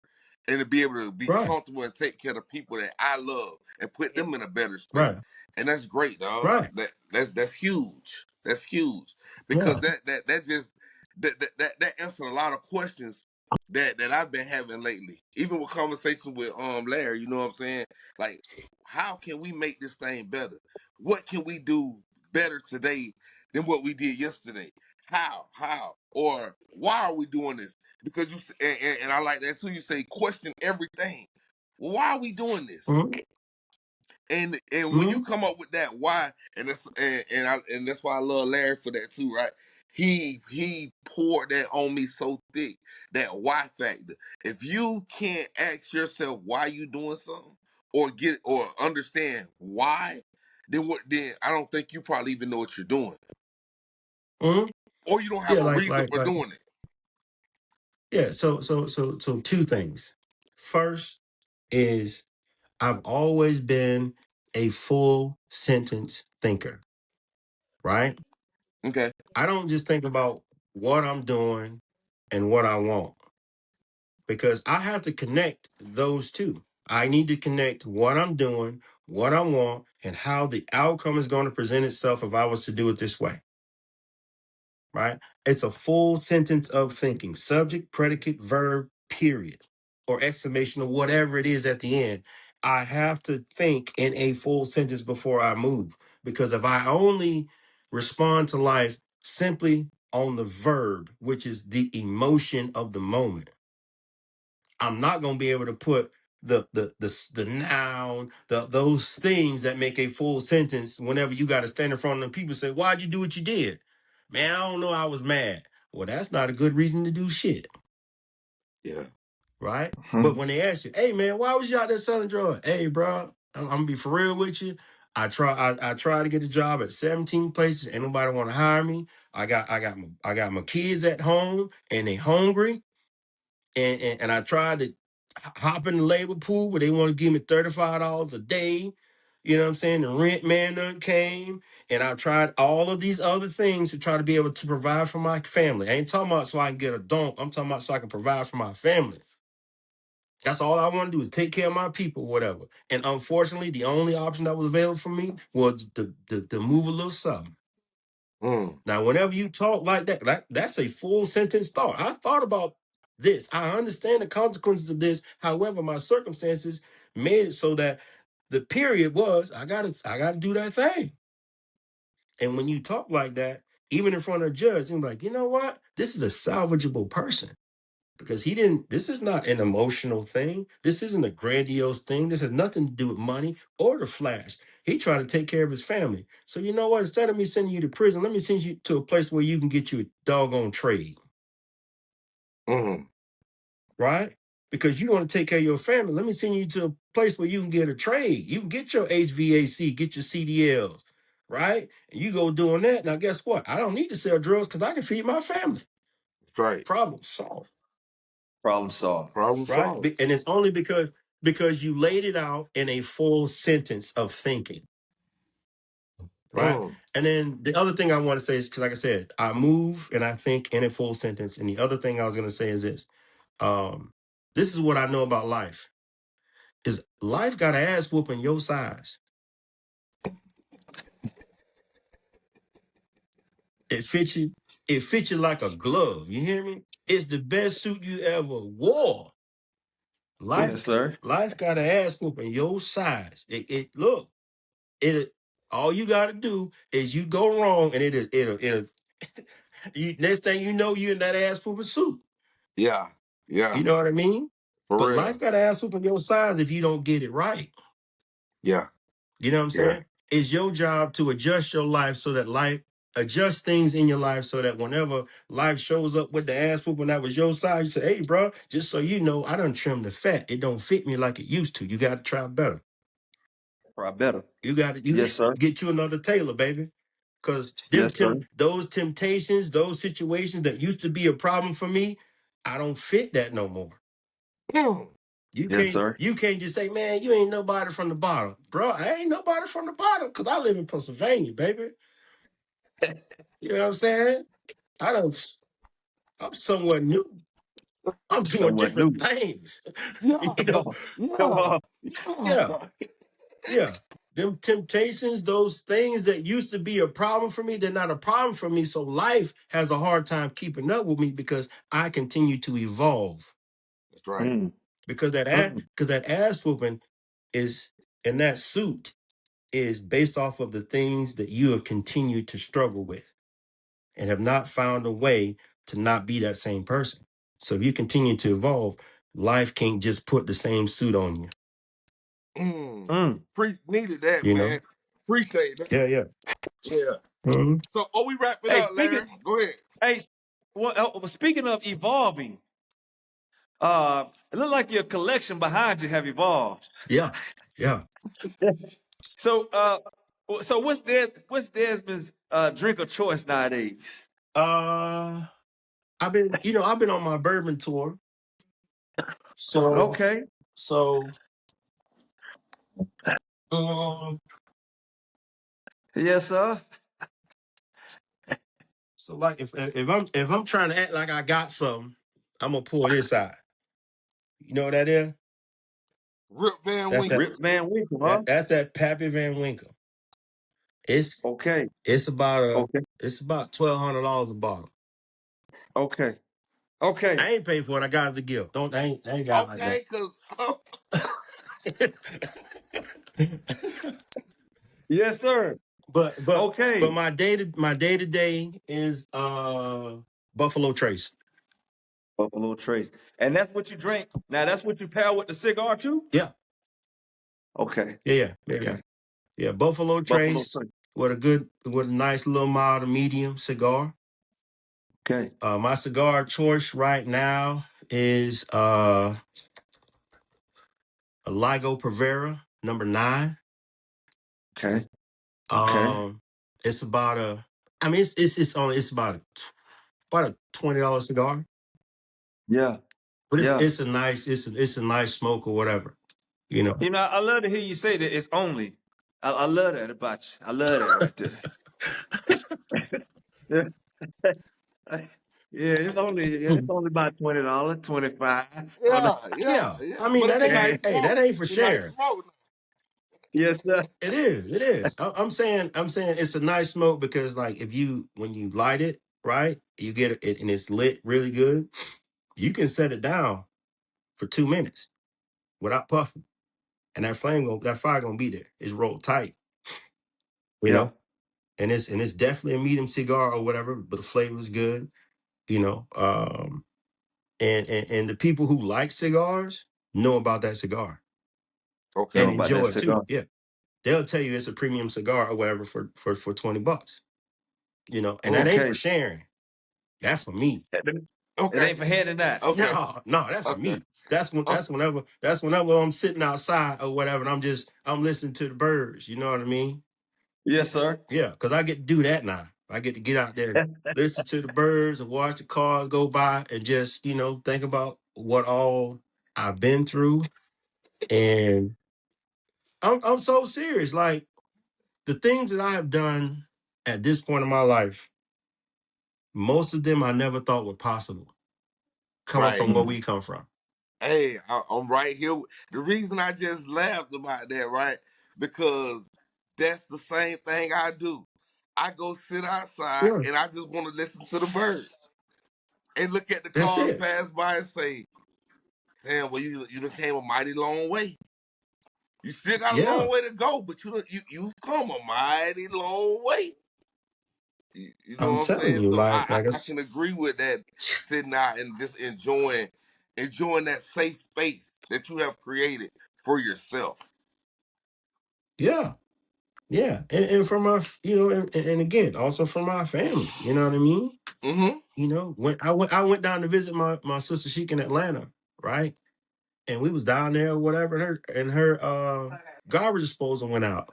and to be able to be Right. comfortable and take care of the people that I love and put them in a better state. Right. And that's great, dog. Right. That's huge. That's huge because Yeah. that just that answered a lot of questions that I've been having lately. Even with conversations with Larry, you know what I'm saying? Like, how can we make this thing better? What can we do better today than what we did yesterday? How? How? Or why are we doing this? Because and I like that too. You say question everything. Well, why are we doing this? Mm-hmm. And when you Mm-hmm. come up with that why, and that's why I love Larry for that too, right? He poured that on me so thick, that why factor. If you can't ask yourself why you doing something, or get or understand why, then I don't think you probably even know what you're doing, Mm-hmm. or you don't have Yeah, a reason for like doing it. yeah, so two things. First is I've always been a full sentence thinker, right? Okay. I don't just think about what I'm doing and what I want because I have to connect those two. I need to connect what I'm doing, what I want, and how the outcome is going to present itself if I was to do it this way, right? It's a full sentence of thinking, subject, predicate, verb, period, or exclamation or whatever it is at the end. I have to think in a full sentence before I move because if I only respond to life simply on the verb, which is the emotion of the moment, I'm not going to be able to put the noun, those things that make a full sentence whenever you got to stand in front of them people and say, why'd you do what you did? Man, I don't know. I was mad. Well, that's not a good reason to do shit, Yeah. right? But Mhm. when they ask you, hey man, why was you out there selling drugs? Hey, bro, I'm gonna be for real with you. I try to get a job at 17 places. Ain't nobody want to hire me. I got my kids at home and they hungry. And I tried to hop in the labor pool, but they want to give me $35 a day. You know what I'm saying? The rent man done came, and I tried all of these other things to try to be able to provide for my family. I ain't talking about so I can get a donk. I'm talking about so I can provide for my family. That's all I want to do is take care of my people, whatever. And unfortunately, the only option that was available for me was to move a little something. Mm. Now, whenever you talk like that's a full sentence thought. I thought about this. I understand the consequences of this. However, my circumstances made it so that the period was I gotta do that thing. And when you talk like that, even in front of a judge, you're like, you know what? This is a salvageable person because he didn't. This is not an emotional thing. This isn't a grandiose thing. This has nothing to do with money or the flash. He tried to take care of his family. So you know what? Instead of me sending you to prison, let me send you to a place where you can get you a doggone trade, Mm. right? Because you want to take care of your family. Let me send you to a place where you can get a trade. You can get your HVAC, get your CDLs, right? And you go doing that. Now, guess what? I don't need to sell drugs because I can feed my family. That's right. Problem solved. Problem solved. Problem Right? solved. And it's only because you laid it out in a full sentence of thinking, right? Mm. And then the other thing I want to say is because, like I said, I move and I think in a full sentence. And the other thing I was going to say is this: um, this is what I know about life: is life got an ass whooping your size. It fits you. It fits you like a glove. You hear me? It's the best suit you ever wore. Life, Yes, sir. life got an ass whooping your size. It look. It all you got to do is you go wrong and it'll next thing you know you in that ass whooping suit. Yeah. You Yeah. know what I mean? For But life real. got an ass whooping your size if you don't get it right. Yeah. You know what I'm Yeah. saying? It's your job to adjust your life so that life adjust things in your life so that whenever life shows up with the ass whooping that was your size, you say, hey, bro, just so you know, I done trimmed the fat. It don't fit me like it used to. You got to try better. Try better. You Yes, sir. get you another Taylor, baby. Because Yes, sir. those temptations, those situations that used to be a problem for me, I don't fit that no more. Mm. Yes, sir. You can't just say, man, you ain't nobody from the bottom. Bro, I ain't nobody from the bottom because I live in Pennsylvania, baby. You know what I'm saying? I don't I'm somewhat new. I'm doing Somewhat different new. things. Yeah, you Come know, on. Come yeah, on. yeah, yeah. yeah. Them temptations, those things that used to be a problem for me, they're not a problem for me. So life has a hard time keeping up with me because I continue to evolve. That's right. Mm, mm. Because that ass whooping is in that suit is based off of the things that you have continued to struggle with and have not found a way to not be that same person. So if you continue to evolve, life can't just put the same suit on you, Mm. Mm. Needed that, you know? man. Appreciate that. Yeah, yeah. Yeah. Mhm. So, we wrap it Hey, up, Larry. Go ahead. hey, speaking of evolving, it looked like your collection behind you have evolved. Yeah, yeah. So, what's Desmond's drink of choice nowadays? Uh, I've been on my bourbon tour. So, Okay. so, um, Yes, sir. so like if I'm trying to act like I got something, I'm gonna pull this out. You know what that is? Rip Van That's that Winkle. Rip Van Winkle, huh? that's that Pappy Van Winkle. It's Okay. it's about Okay. $1,200 a bottle. Okay. Okay. I ain't paid for it. I got it as a gift. I ain't got it like Okay, because that. Yes, sir. but Okay. my day to day is Buffalo Trace. Buffalo Trace. And that's what you drink. Now that's what you pair with the cigar too? Yeah, Okay. yeah. Okay. Yeah, Buffalo Buffalo Trace Trace. with a nice little mild to medium cigar. Okay. My cigar choice right now is a Ligo Prevera number 9. Okay. Okay. Um, it's about a, I mean, it's about a $20 cigar, Yeah. but Yeah. it's a nice smoke or whatever, you know. You know, I love to hear you say that it's only. I love that about you. I love that right there. Yeah, it's only about $20, 25. yeah, yeah, Yeah, yeah. I mean But it's a And nice that smoke. ain't for It's a nice sharing. smoke. yes, sir. It is. I'm saying it's a nice smoke because like if you when you light it right, you get it and it's lit really good. You can set it down for 2 minutes without puffing, and that fire gonna be there. It's rolled tight, you Yeah. know, and it's definitely a medium cigar or whatever, but the flavor is good, you know. And the people who like cigars know about that cigar Know and Okay. about that enjoy it too. cigar. Yeah, they'll tell you it's a premium cigar or whatever for $20, you know, and that Mm. ain't for Okay. sharing. That's for me. It Okay. ain't for handing out. Okay. No, that's for Okay. me. Okay. That's whenever I'm sitting outside or whatever, and I'm listening to the birds. You know what I mean? Yes, sir. Yeah, because I get to do that now. I get to get out there, listen to the birds, and watch the cars go by, and just think about what all I've been through. And I'm so serious. Like the things that I have done at this point in my life, most of them I never thought were possible, coming Right. from where we Mm. come from. Hey, I'm right here. The reason I just laughed about that, right? Because that's the same thing I do. I go sit outside Yeah, and I just want to listen to the birds and look at the that's cars it. pass by and say, "Damn, well you done came a mighty long way. You still got a Yeah. long way to go, but you've come a mighty long way." You know I'm what I'm telling saying? you, So like I I can agree with that. Sitting out and just enjoying that safe space that you have created for yourself. yeah, yeah, and from my, and again, also from my family. You know what I mean? Mm-hmm. When I went down to visit my sister Sheik in Atlanta, right? and we was down there or whatever, and her garbage disposal went out.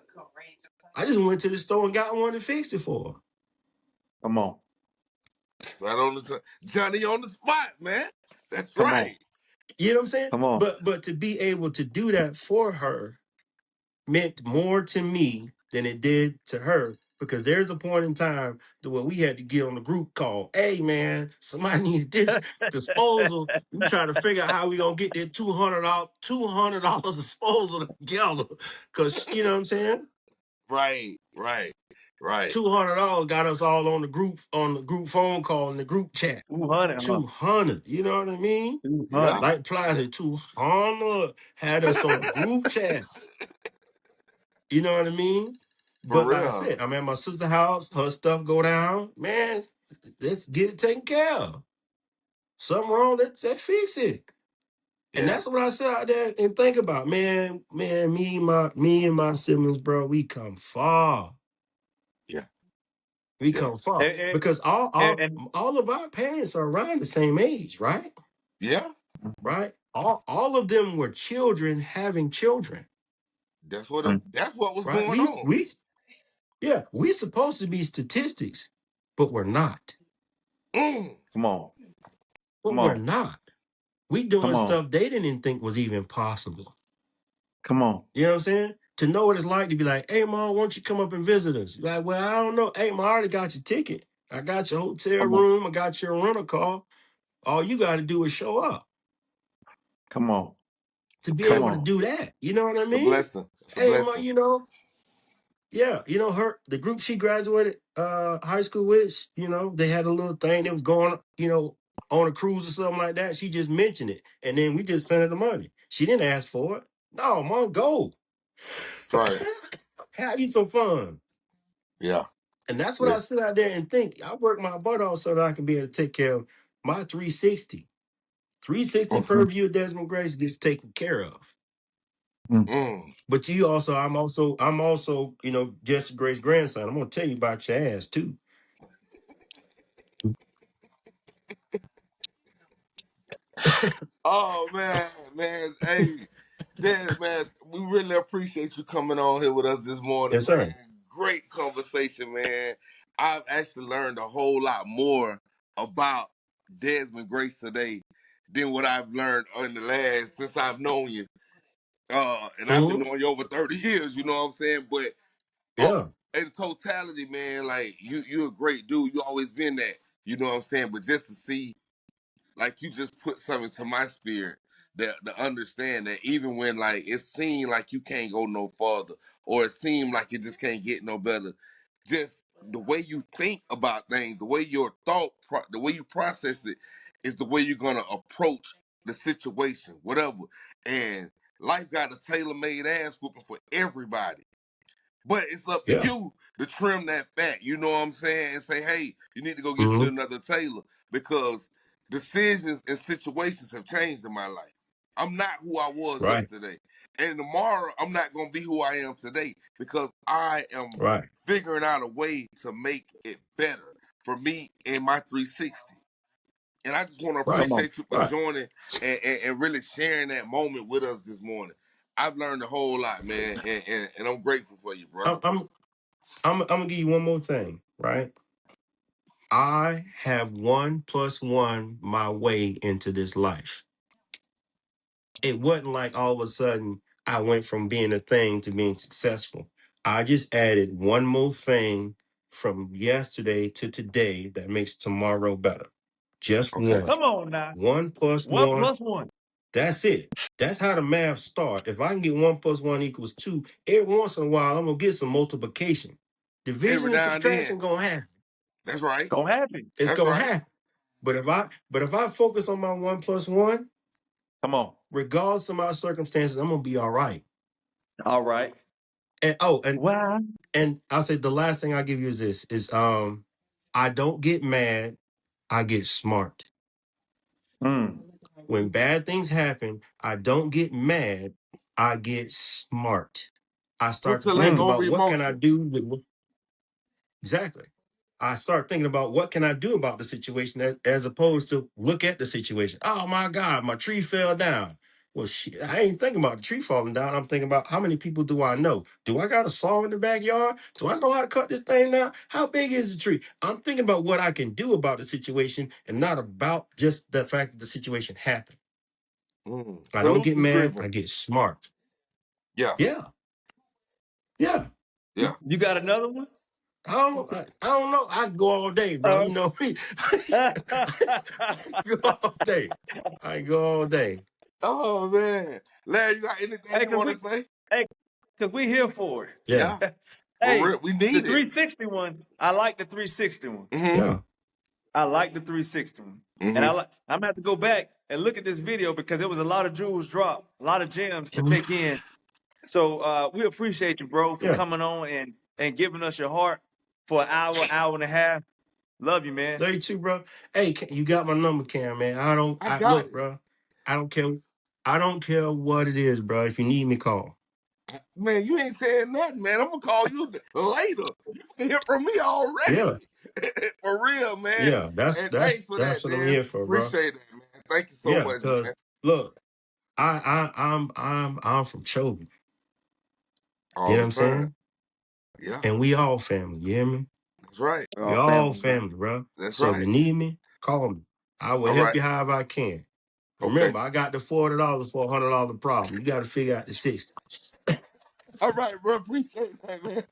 I just went to the store and got one and fixed it for her. Come on. Right on the Johnny on the spot, man. That's Come on. right. You know what I'm saying? Come on. But to be able to do that for her meant more to me than it did to her, because there's a point in time to where we had to get on the group call. Hey man, somebody needed this disposal. We trying to figure out how we gonna get that $200 disposal together. Cause you know what I'm saying? Right, right, right. $200 got us all on the group phone call in the group chat. 200, huh? 200, you know what I mean? 200. Yeah. Like Plaza, 200 had us on a group chat. You know what I mean? For But like I real. said, I'm at my sister's house, her stuff go down. Man, let's get it taken care of. Something wrong, let's fix it. And Yeah, that's what I sit out there and think about. Man, me and my siblings, bro, we come far. yeah, We yeah, come far. And, and, Because all and, all and all of our parents are around the same age, right? yeah. Right? All of them were children having children, That's what was right? going on. Yeah, we supposed to be statistics, but we're not. Mm, come on. But Come we're on. not. We doing Come on. stuff they didn't think was even possible. Come on. You know what I'm saying? To know what it's like to be like, hey mom, why don't you come up and visit us? You're like, well, I don't know. Hey, mom, I already got your ticket. I got your hotel Come on. room. I got your rental car. All you got to do is show up Come on. to be Come able to blessing. on. do that. You know what I It's a mean? blessing. It's a Hey, mom, blessing. you know, yeah, you know, the group she graduated high school with, you know, they had a little thing that was going, you know, on a cruise or something like that. She just mentioned it. And then we just sent her the money. She didn't ask for it. No, mom, go. That's right. Have you some fun. Yeah, And that's what yeah. I sit out there and think. I work my butt off so that I can be able to take care of my 360. 360 per Mm, view of Desmond Grace gets taken care of. mm. Mm. But I'm also, you know, Jesse Grace's grandson. I'm gonna tell you about your ass too. Oh man. Hey, Des, man, we really appreciate you coming on here with us this morning, Yes, sir. man. Great conversation, man. I've actually learned a whole lot more about Desmond Grace today than what I've learned in the last since I've known you. And I've been Hmm. knowing you over 30 years, you know what I'm saying? But uh, Yeah. in totality, man, like you're a great dude. You always been that, you know what I'm saying? But just to see, like, you just put something to my spirit that to understand that even when like it seemed like you can't go no farther, or it seemed like it just can't get no better, just the way you think about things, the way the way you process it, is the way you're gonna approach the situation, whatever. And life got a tailor made ass whooping for everybody. But it's up to Yeah. you to trim that fat. You know what I'm saying? And say, hey, you need to go get you Hmm. another tailor, because decisions and situations have changed in my life. I'm not who I was Right. yesterday. And tomorrow, I'm not going to be who I am today, because I am Right. figuring out a way to make it better for me and my 360. And I just want to Right. Come on. appreciate you for Right. joining and really sharing that moment with us this morning. I've learned a whole lot, man, and I'm grateful for you, brother. I'm I'm I'm gonna give you one more thing, right? I have 1+1 my way into this life. It wasn't like all of a sudden I went from being a thing to being successful. I just added one more thing from yesterday to today that makes tomorrow better. Just Okay. one. Come on now. One plus One one. plus one. That's it. That's how the math start. If I can get 1+1 = 2, every once in a while I'm gonna get some multiplication. Every Division and now and then. subtraction gonna happen. That's right. Gonna happen. It's That's gonna right. happen. But if I focus on my 1+1, Come on. regardless of my circumstances, I'm gonna be all right. All right. And oh, and Wow. and I'll say the last thing I'll give you is this: is I don't get mad, I get smart. Mm. When bad things happen, I don't get mad, I get smart. I Quick start to to let think Mm. go of about what can I emotion. do with exactly. I start thinking about what can I do about the situation as opposed to look at the situation. Oh my God, my tree fell down. Well, shit, I ain't thinking about the tree falling down. I'm thinking about how many people do I know? Do I got a saw in the backyard? Do I know how to cut this thing down? How big is the tree? I'm thinking about what I can do about the situation and not about just the fact that the situation happened. I don't Salute get you, mad. Trevor. I get smart. Yeah, Yeah. Yeah. yeah. You got another one? I don't know. I can go all day, bro. Uh, You know me. I can go all day. I can go all day. Oh man, Larry, you got anything hey, you cause want we, to say? hey, cause we here for it. Yeah. Yeah, for Hey, real, we the need it. 360 one, I like the 360 one. Mm-hmm. Yeah. I like the 360 one. And Mm-hmm. I'm gonna have to go back and look at this video because there was a lot of jewels dropped, a lot of gems to Mhm. take in. So we appreciate you, bro, for Yeah. coming on and giving us your heart for an hour, hour and a half. Love you, man. 32, bro. Hey, you got my number, Cam, man. I I got look, it. bro. I don't care. I don't care what it is, bro. If you need me, call. Man, you ain't saying nothing, man. I'm gonna call you later. You can hear from me Yeah. already. For real, man. Yeah. That's And thanks that's for that's that, what I'm Des. here for, bro. Appreciate it, man. Thank you so Yeah, much, man. because look, I'm from Chobe. You All know what the I'm time. saying? Yeah, And we all family. You hear me? that's right. We're We all all family, man. family, bro. That's So if you right. need me, call me. I will All help right. you however I can. Okay. Remember, I got the $40 for $100 problem. You got to figure out the 60. All right, bro. Appreciate that, man.